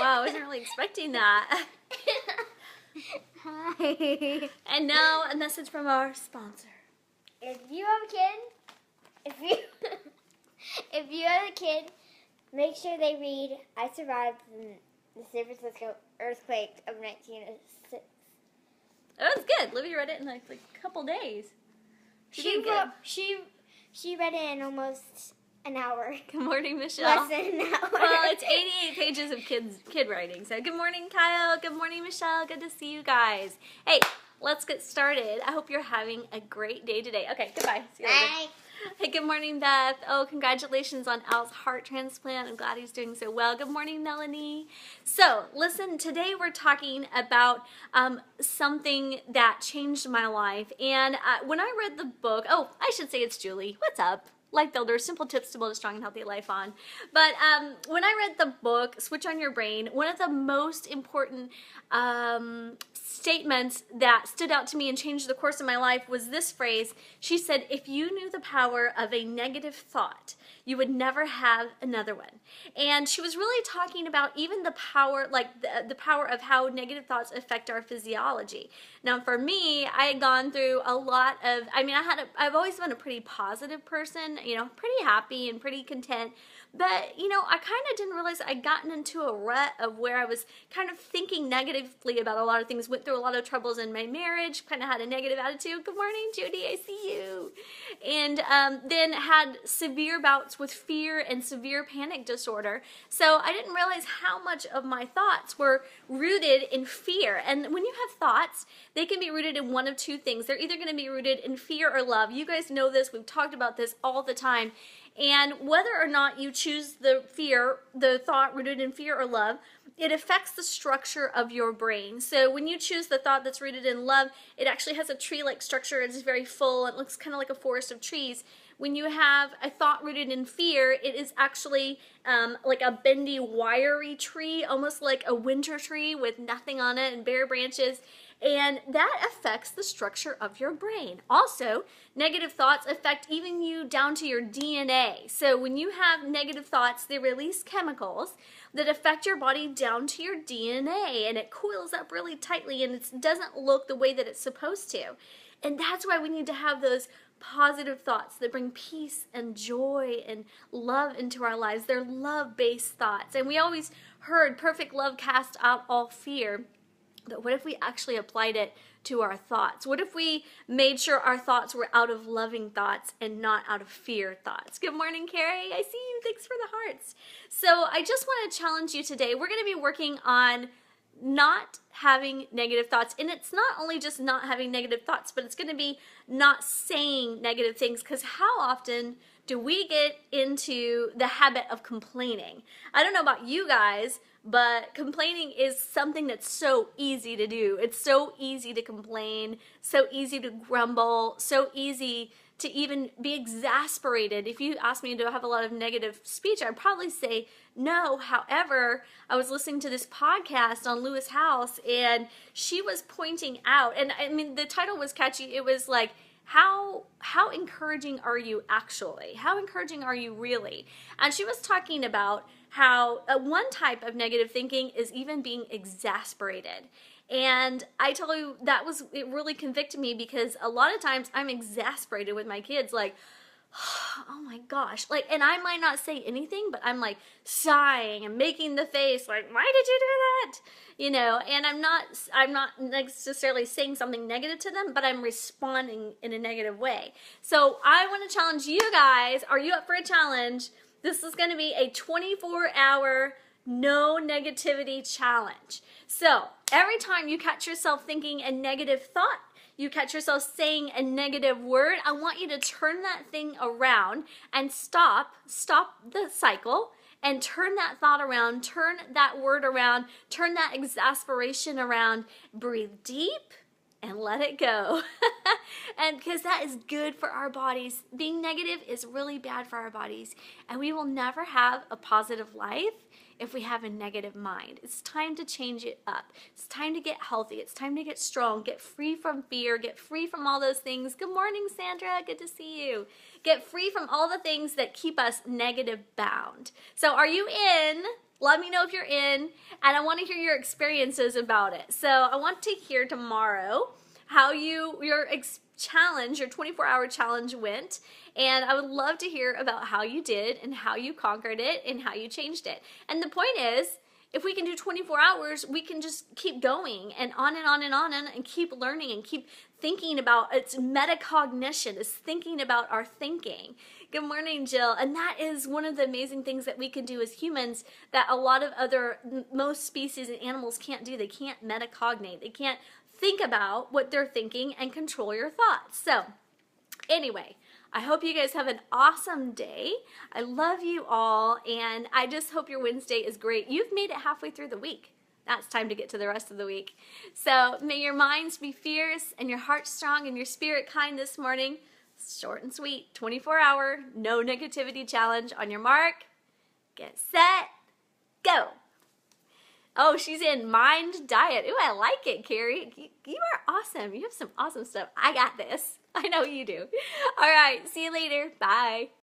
Wow, I wasn't really expecting that. Hi. And now a message from our sponsor. If you have a kid, if you have a kid, make sure they read I Survived the San Francisco Earthquake of 1906. That was good. Libby read it in like a couple days. She read it in almost an hour. Good morning, Michelle. Less than an hour. Well, it's 88 pages of kid writing. So good morning, Kyle. Good morning, Michelle. Good to see you guys. Hey, let's get started. I hope you're having a great day today. Okay, goodbye. See you later. Bye. Hey, good morning, Beth. Oh, congratulations on Al's heart transplant. I'm glad he's doing so well. Good morning, Melanie. So, listen, today we're talking about something that changed my life. And when I read the book, oh, I should say it's Julie. What's up? Life Builders, Simple Tips to Build a Strong and Healthy Life on. But when I read the book, Switch on Your Brain, one of the most important statements that stood out to me and changed the course of my life was this phrase. She said, if you knew the power of a negative thought, you would never have another one. And she was really talking about even the power, like the power of how negative thoughts affect our physiology. Now, for me, I had gone through a lot of, I've always been a pretty positive person, pretty happy and pretty content. But, I kind of didn't realize I'd gotten into a rut of where I was kind of thinking negatively about a lot of things, went through a lot of troubles in my marriage, kind of had a negative attitude. Good morning, Judy, I see you. And then had severe bouts with fear and severe panic disorder. So I didn't realize how much of my thoughts were rooted in fear. And when you have thoughts, they can be rooted in one of two things. They're either going to be rooted in fear or love. You guys know this. We've talked about this all the time. And whether or not you choose the thought rooted in fear or love, it affects the structure of your brain. So when you choose the thought that's rooted in love, it actually has a tree-like structure. It's very full. It looks kind of like a forest of trees. When you have a thought rooted in fear, it is actually like a bendy, wiry tree, almost like a winter tree with nothing on it and bare branches. And that affects the structure of your brain. Also, negative thoughts affect even you down to your DNA. So when you have negative thoughts, they release chemicals that affect your body down to your DNA. And it coils up really tightly and it doesn't look the way that it's supposed to. And that's why we need to have those positive thoughts that bring peace and joy and love into our lives. They're love-based thoughts. And we always heard perfect love casts out all fear. But what if we actually applied it to our thoughts? What if we made sure our thoughts were out of loving thoughts and not out of fear thoughts? Good morning, Carrie. I see you. Thanks for the hearts. So I just want to challenge you today. We're going to be working on not having negative thoughts. And it's not only just not having negative thoughts, but it's going to be not saying negative things, because how often do we get into the habit of complaining? I don't know about you guys, but complaining is something that's so easy to do. It's so easy to complain, so easy to grumble, so easy to even be exasperated. If you ask me, do I have a lot of negative speech, I'd probably say no. However, I was listening to this podcast on Lewis House, and she was pointing out, and I mean, the title was catchy. It was like, how encouraging are you actually? How encouraging are you really? And she was talking about how one type of negative thinking is even being exasperated. And I tell you, it really convicted me, because a lot of times I'm exasperated with my kids, like, oh my gosh, like, and I might not say anything, but I'm like sighing and making the face like, why did you do that? And I'm not necessarily saying something negative to them, but I'm responding in a negative way. So I want to challenge you guys. Are you up for a challenge? This is going to be a 24-hour no negativity challenge. So every time you catch yourself thinking a negative thought, you catch yourself saying a negative word, I want you to turn that thing around and stop the cycle and turn that thought around, turn that word around, turn that exasperation around, breathe deep and let it go. And because that is good for our bodies. Being negative is really bad for our bodies, and we will never have a positive life if we have a negative mind. It's time to change it up. It's time to get healthy. It's time to get strong, get free from fear, get free from all those things. Good morning, Sandra. Good to see you. get free from all the things that keep us negative bound. So are you in? Let me know if you're in, and I want to hear your experiences about it. So I want to hear tomorrow how your challenge, your 24-hour challenge went, and I would love to hear about how you did and how you conquered it and how you changed it. And the point is, if we can do 24 hours, we can just keep going and on and on and on and keep learning and keep thinking about, it's metacognition, it's thinking about our thinking. Good morning, Jill. And that is one of the amazing things that we can do as humans that a lot of most species and animals can't do. They can't metacognate. They can't think about what they're thinking and control your thoughts. So anyway, I hope you guys have an awesome day. I love you all, and I just hope your Wednesday is great. You've made it halfway through the week. Now it's time to get to the rest of the week. So may your minds be fierce and your heart strong and your spirit kind this morning. Short and sweet, 24-hour, no negativity challenge. On your mark, get set, go. Oh, she's in Mind Diet. Ooh, I like it, Carrie. You are awesome. You have some awesome stuff. I got this. I know you do. All right, see you later. Bye.